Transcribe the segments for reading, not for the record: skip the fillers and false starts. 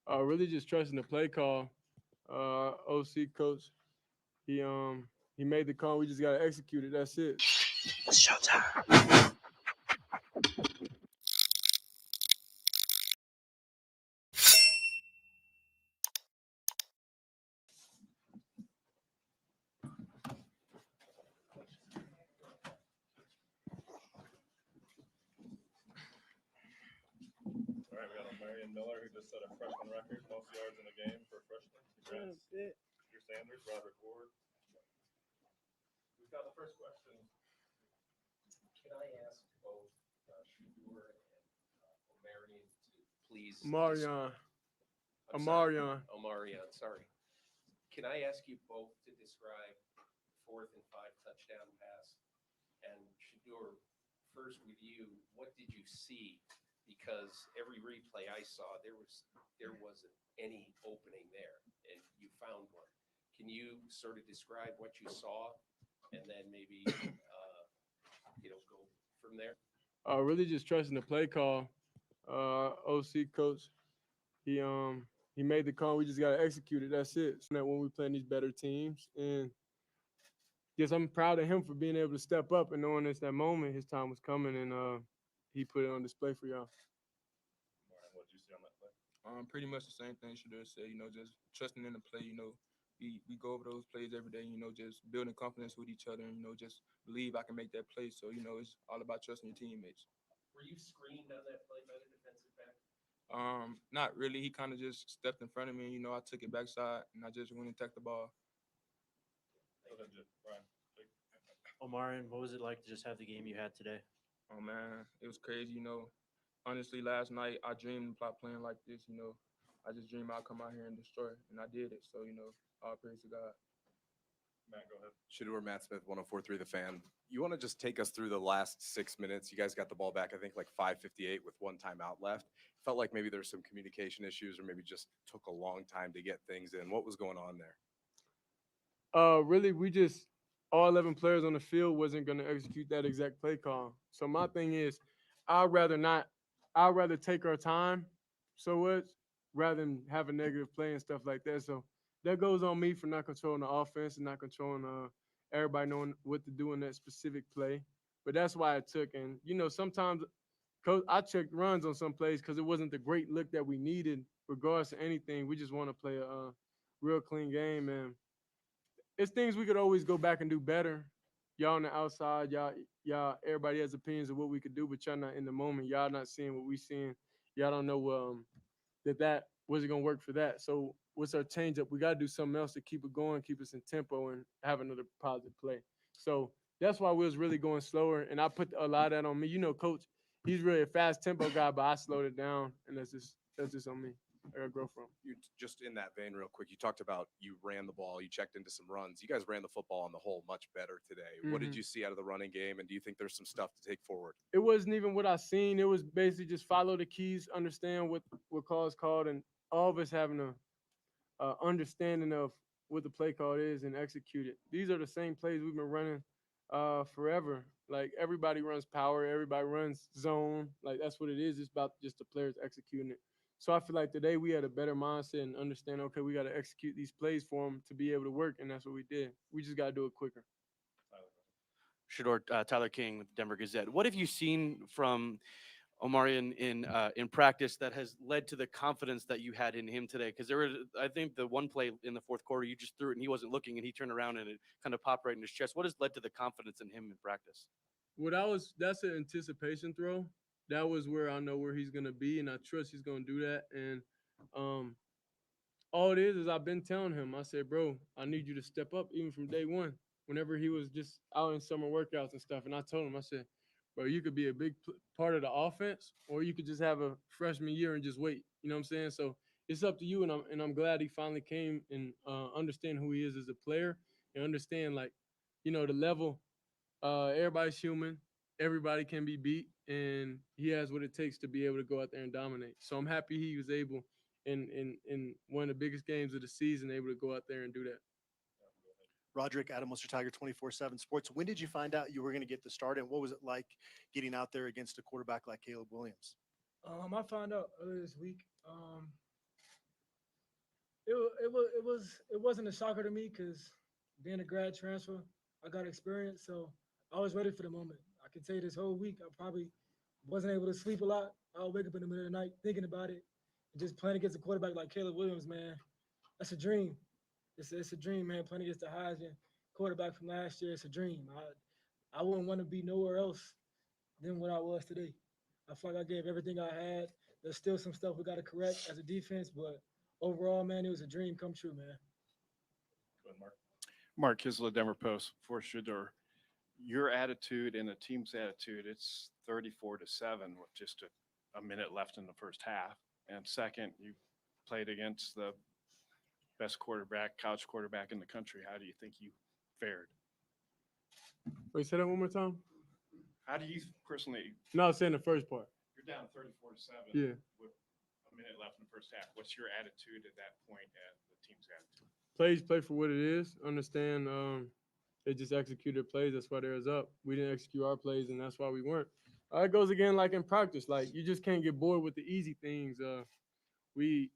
Really just trusting the play call. OC coach, he made the call. We just gotta execute it. That's it. All right, we got a Marion Miller who just set a freshman record, most yards in a game for a freshman. Congrats. Your Sanders, Roderick Ward. Who's got the first question? Can I ask both Shedeur and Omarion to please Marion, I'm sorry, Amarion. Omarion, sorry. Can I ask you both to describe 4th and 5 touchdown pass? And Shedeur, first with you, what did you see? Because every replay I saw, there wasn't any opening there, and you found one. Can you sort of describe what you saw, and then maybe go from there? Really just trusting the play call. OC coach, he made the call. We just gotta execute it. That's it. So that when we playing these better teams, and yes, I'm proud of him for being able to step up and knowing it's that moment his time was coming, and he put it on display for y'all. All right, what did you see on that play? Pretty much the same thing Shedeur said. Just trusting in the play. We go over those plays every day. Just building confidence with each other, and just believe I can make that play. So it's all about trusting your teammates. Were you screened on that play by the defensive back? Not really. He kind of just stepped in front of me. I took it backside and I just went and tacked the ball. Go ahead, Brian. Jake. Omarion, what was it like to just have the game you had today? Oh man, it was crazy. Honestly, last night I dreamed about playing like this. I just dreamed I'd come out here and destroy, and I did it. So all praise to God. Matt, go ahead. Shedeur, Matt Smith, 104.3 The Fan. You want to just take us through the last 6 minutes? You guys got the ball back, I think, like 5:58 with one timeout left. Felt like maybe there's some communication issues or maybe just took a long time to get things in. What was going on there? Really, we just all 11 players on the field wasn't gonna execute that exact play call. So my thing is, I'd rather not. I'd rather take our time, so what, rather than have a negative play and stuff like that. So that goes on me for not controlling the offense and not controlling everybody knowing what to do in that specific play. But that's why it took. And sometimes, coach, I checked runs on some plays because it wasn't the great look that we needed. Regardless of anything, we just want to play a real clean game, and it's things we could always go back and do better. Y'all on the outside, y'all, everybody has opinions of what we could do, but y'all not in the moment. Y'all not seeing what we seeing. Y'all don't know that wasn't gonna work for that. So what's our change up? We gotta do something else to keep it going, keep us in tempo, and have another positive play. So that's why we was really going slower, and I put a lot of that on me. Coach, he's really a fast tempo guy, but I slowed it down, and that's just on me. I gotta grow from. You just in that vein, real quick. You talked about you ran the ball, you checked into some runs. You guys ran the football on the whole much better today. What did Mhm. you see out of the running game, and do you think there's some stuff to take forward? It wasn't even what I seen. It was basically just follow the keys, understand what calls called, and all of us having a understanding of what the play call is and execute it. These are the same plays we've been running forever. Like everybody runs power, everybody runs zone. Like that's what it is. It's about just the players executing it. So I feel like today we had a better mindset and understand. Okay, we got to execute these plays for them to be able to work, and that's what we did. We just got to do it quicker. Tyler. Shedeur, Tyler King with the Denver Gazette. What have you seen from Omarion in practice that has led to the confidence that you had in him today? Because there was, I think, the one play in the fourth quarter you just threw it and he wasn't looking and he turned around and it kind of popped right in his chest. What has led to the confidence in him in practice? That's an anticipation throw. That was where I know where he's gonna be, and I trust he's gonna do that. And um, all it is I've been telling him. I said, bro, I need you to step up even from day one. Whenever he was just out in summer workouts and stuff, and I told him, I said, bro, you could be a big part of the offense, or you could just have a freshman year and just wait. You know what I'm saying? So it's up to you, and I'm glad he finally came and understand who he is as a player and understand like, the level. Everybody's human. Everybody can be beat, and he has what it takes to be able to go out there and dominate. So I'm happy he was able, in one of the biggest games of the season, able to go out there and do that. Roderick, Adam Mr. Tiger, 24/7 Sports. When did you find out you were going to get the start, and what was it like getting out there against a quarterback like Caleb Williams? I found out earlier this week. it wasn't a shocker to me because being a grad transfer, I got experience, so I was ready for the moment. I can tell you this whole week, I probably wasn't able to sleep a lot. I'll wake up in the middle of the night thinking about it. And just playing against a quarterback like Caleb Williams, man, that's a dream. It's a dream, man. Playing against the Heisman quarterback from last year, it's a dream. I wouldn't want to be nowhere else than what I was today. I feel like I gave everything I had. There's still some stuff we got to correct as a defense, but overall, man, it was a dream come true, man. Go ahead, Mark. Mark Kisler, Denver Post for Shedeur. Your attitude and the team's attitude, it's 34-7 with just a minute left in the first half. And second, you played against the best quarterback, college quarterback in the country. How do you think you fared? Wait, say that one more time. How do you personally, No, I was saying the first part. you're down 34-7 Yeah. with a minute left in the first half. What's your attitude at that point and the team's attitude? Plays play for what it is. Understand they just executed plays. That's why they was up. We didn't execute our plays, and that's why we weren't. It goes again like in practice. Like you just can't get bored with the easy things. We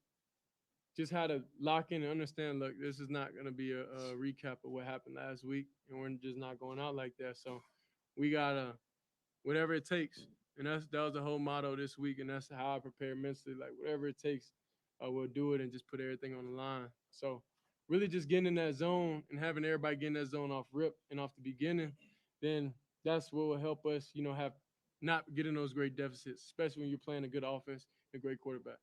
just had to lock in and understand. Look, this is not going to be a recap of what happened last week, and we're just not going out like that. So we gotta whatever it takes, and that was the whole motto this week, and that's how I prepare mentally. Like whatever it takes, we'll do it and just put everything on the line. So really just getting in that zone and having everybody get in that zone off rip and off the beginning, then that's what will help us, have not getting those great deficits, especially when you're playing a good offense and a great quarterback.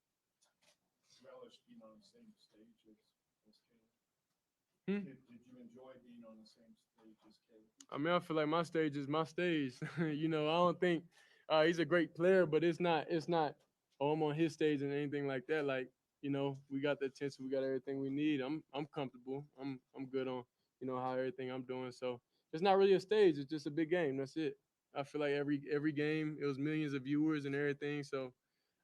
Relish being on the same stage as Caleb? Hmm? Did you enjoy being on the same stage as Caleb? I mean, I feel like my stage is my stage. I don't think he's a great player, but it's not, oh, I'm on his stage and anything like that. Like, we got the attention, we got everything we need. I'm comfortable. I'm good on, how everything I'm doing. So it's not really a stage. It's just a big game. That's it. I feel like every game, it was millions of viewers and everything. So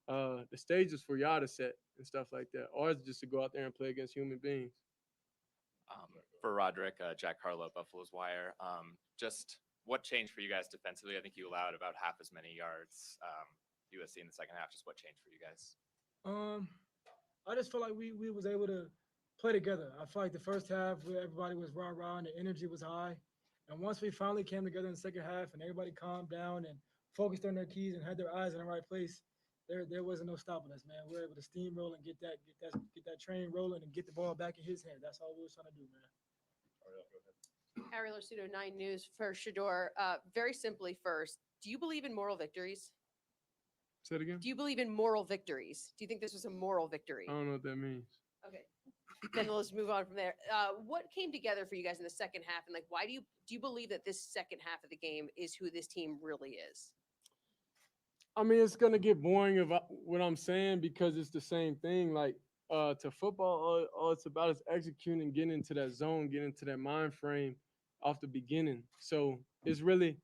the stage is for y'all to set and stuff like that. Ours is just to go out there and play against human beings. For Roderick, Jack Harlow, Buffalo's Wire. Just what changed for you guys defensively? I think you allowed about half as many yards. USC in the second half. Just what changed for you guys? I just feel like we was able to play together. I feel like the first half where everybody was rah-rah and the energy was high. And once we finally came together in the second half and everybody calmed down and focused on their keys and had their eyes in the right place, there wasn't no stopping us, man. We were able to steamroll and get that train rolling and get the ball back in his hand. That's all we was trying to do, man. Ariel, go ahead. Ariel Arsudo, 9 News for Shedeur. Very simply first, do you believe in moral victories? Say it again? Do you believe in moral victories? Do you think this was a moral victory? I don't know what that means. Okay. Then let's move on from there. What came together for you guys in the second half? And why do you believe that this second half of the game is who this team really is? I mean, it's gonna get boring of what I'm saying because it's the same thing. Like to football, all it's about is executing, getting into that zone, getting into that mind frame off the beginning. So it's really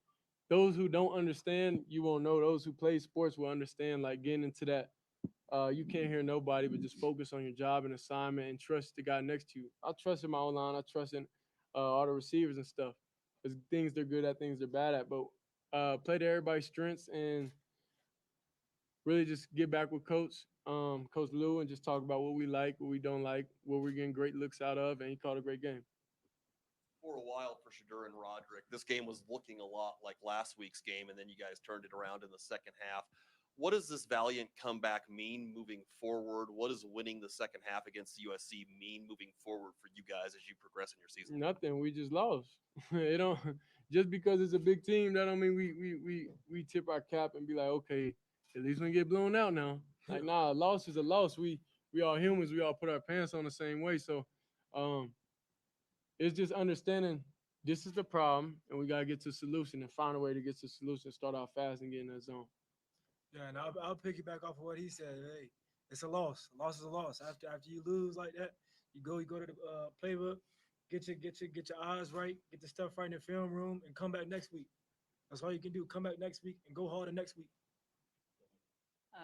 those who don't understand, you won't know. Those who play sports will understand. Like getting into that, you can't hear nobody, but just focus on your job and assignment and trust the guy next to you. I trust in my own line. I trust in all the receivers and stuff. There's things they're good at, things they're bad at, but play to everybody's strengths and really just get back with Coach Lou, and just talk about what we like, what we don't like, what we're getting great looks out of, and he called a great game. For a while for Shedeur and Roderick, this game was looking a lot like last week's game, and then you guys turned it around in the second half. What does this valiant comeback mean moving forward? What does winning the second half against USC mean moving forward for you guys as you progress in your season? Nothing. We just lost. It don't just because it's a big team, that don't mean we tip our cap and be like, okay, at least we don't get blown out now. Like, nah, a loss is a loss. We all humans. We all put our pants on the same way. So, it's just understanding this is the problem, and we gotta get to a solution and find a way to get to a solution. Start out fast and get in that zone. Yeah, and I'll piggyback off of what he said. Hey, it's a loss. A loss is a loss. After you lose like that, you go to the playbook, get your eyes right, get the stuff right in the film room, and come back next week. That's all you can do. Come back next week and go harder next week.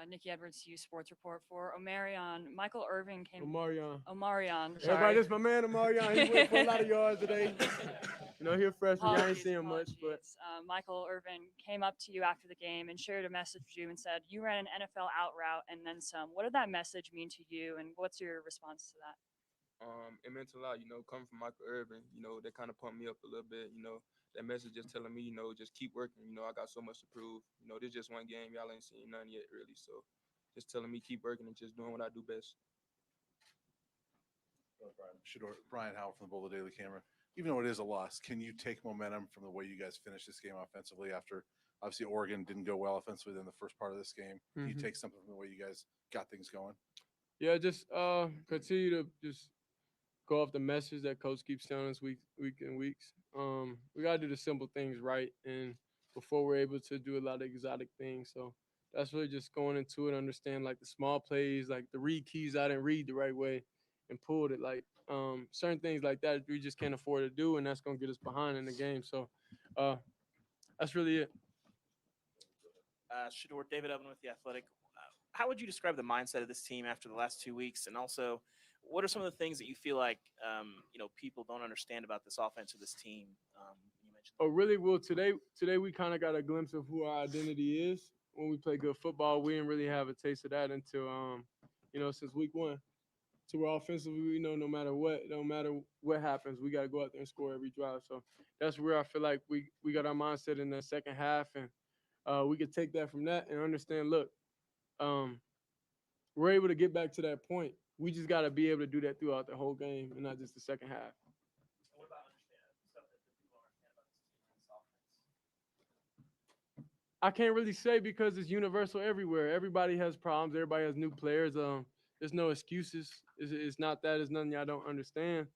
Nikki Edwards, U Sports Report for Omarion. Michael Irvin came. Omarion. Omarion. Sorry. Everybody, this my man Omarion. He went for a lot of yards today. He's a freshman. I ain't seen him much, but Michael Irvin came up to you after the game and shared a message with you and said you ran an NFL out route and then some. What did that message mean to you, and what's your response to that? It meant a lot, coming from Michael Irvin, that kind of pumped me up a little bit, that message just telling me, just keep working, I got so much to prove. This just one game, y'all ain't seen none yet, really. So just telling me keep working and just doing what I do best. Shedeur, Brian Howell from the Boulder Daily Camera. Even though it is a loss, can you take momentum from the way you guys finished this game offensively after obviously Oregon didn't go well offensively in the first part of this game? Can you take something from the way you guys got things going? Yeah, just continue to just go off the message that coach keeps telling us week and weeks. We gotta do the simple things right, and before we're able to do a lot of exotic things. So that's really just going into it, understand like the small plays, like the read keys I didn't read the right way and pulled it. Like certain things like that we just can't afford to do, and that's gonna get us behind in the game. So that's really it. Shedeur, David Oven with The Athletic. How would you describe the mindset of this team after the last 2 weeks? And also, what are some of the things that you feel like, people don't understand about this offense or this team? You mentioned. Oh, really? Well, today we kind of got a glimpse of who our identity is. When we play good football, we didn't really have a taste of that until, since week 1. So we're offensively, we know no matter what happens, we got to go out there and score every drive. So that's where I feel like we got our mindset in the second half, and we could take that from that and understand, look, we're able to get back to that point. We just got to be able to do that throughout the whole game and not just the second half. What about stuff that people don't understand about this team and this offense? I can't really say because it's universal everywhere. Everybody has problems. Everybody has new players. There's no excuses. It's not that. It's nothing y'all don't understand.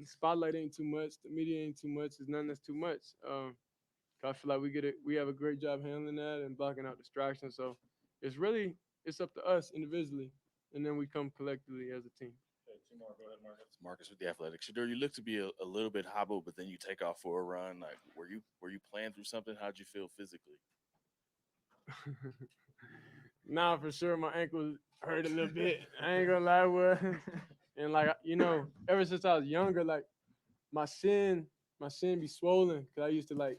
Spotlight ain't too much. The media ain't too much. It's nothing that's too much. I feel like we have a great job handling that and blocking out distractions. So it's up to us individually, and then we come collectively as a team. Okay, 2 more. Go ahead, Marcus. Marcus with The Athletic. Shedeur, you look to be a little bit hobbled, but then you take off for a run. Like, were you playing through something? How'd you feel physically? Nah, for sure, my ankle hurt a little bit. I ain't gonna lie, boy. And like ever since I was younger, like my shin be swollen because I used to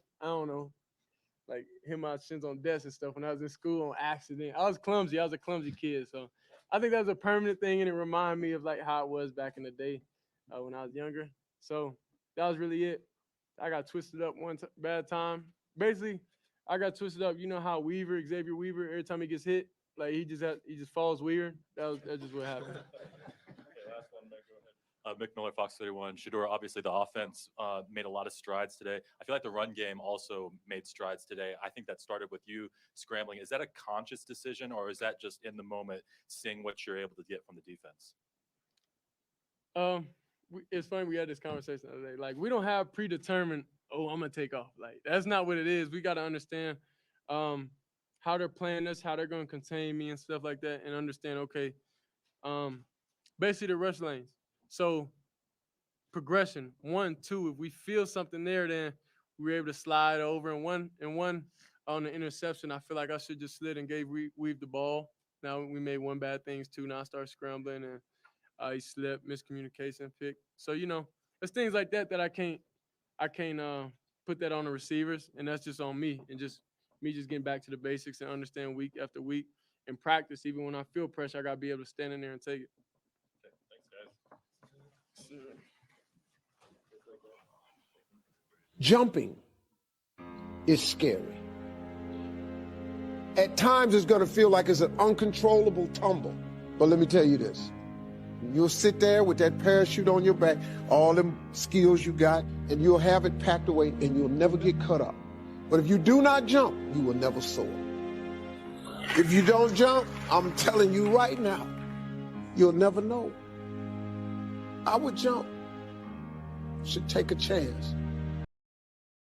hit my shins on desks and stuff when I was in school on accident. I was clumsy. I was a clumsy kid, so I think that was a permanent thing, and it reminded me of like how it was back in the day when I was younger. So that was really it. I got twisted up one bad time. Basically, I got twisted up. You know how Xavier Weaver, every time he gets hit, like he just falls weird. That's just what happened. Okay, last one, Mick. Go ahead. Mick Miller, Fox 31. Shedeur, obviously the offense made a lot of strides today. I feel like the run game also made strides today. I think that started with you scrambling. Is that a conscious decision, or is that just in the moment seeing what you're able to get from the defense? It's funny, we had this conversation the other day. Like, we don't have predetermined, oh, I'm gonna take off. Like, that's not what it is. We got to understand how they're playing us, how they're gonna contain me and stuff like that, and understand, okay, basically the rush lanes. So progression, 1, 2. If we feel something there, then we're able to slide over. And one on the interception, I feel like I should just slid and gave Weave the ball. Now we made one bad things too. Now I start scrambling and he slipped, miscommunication, pick. So there's things like that I can't put that on the receivers, and that's just on me, and just me just getting back to the basics and understand week after week and practice. Even when I feel pressure, I gotta be able to stand in there and take it. Okay, thanks, guys. Jumping is scary. At times, it's going to feel like it's an uncontrollable tumble. But let me tell you this. You'll sit there with that parachute on your back, all them skills you got, and you'll have it packed away, and you'll never get cut up. But if you do not jump, you will never soar. If you don't jump, I'm telling you right now, you'll never know. I would jump. Should take a chance.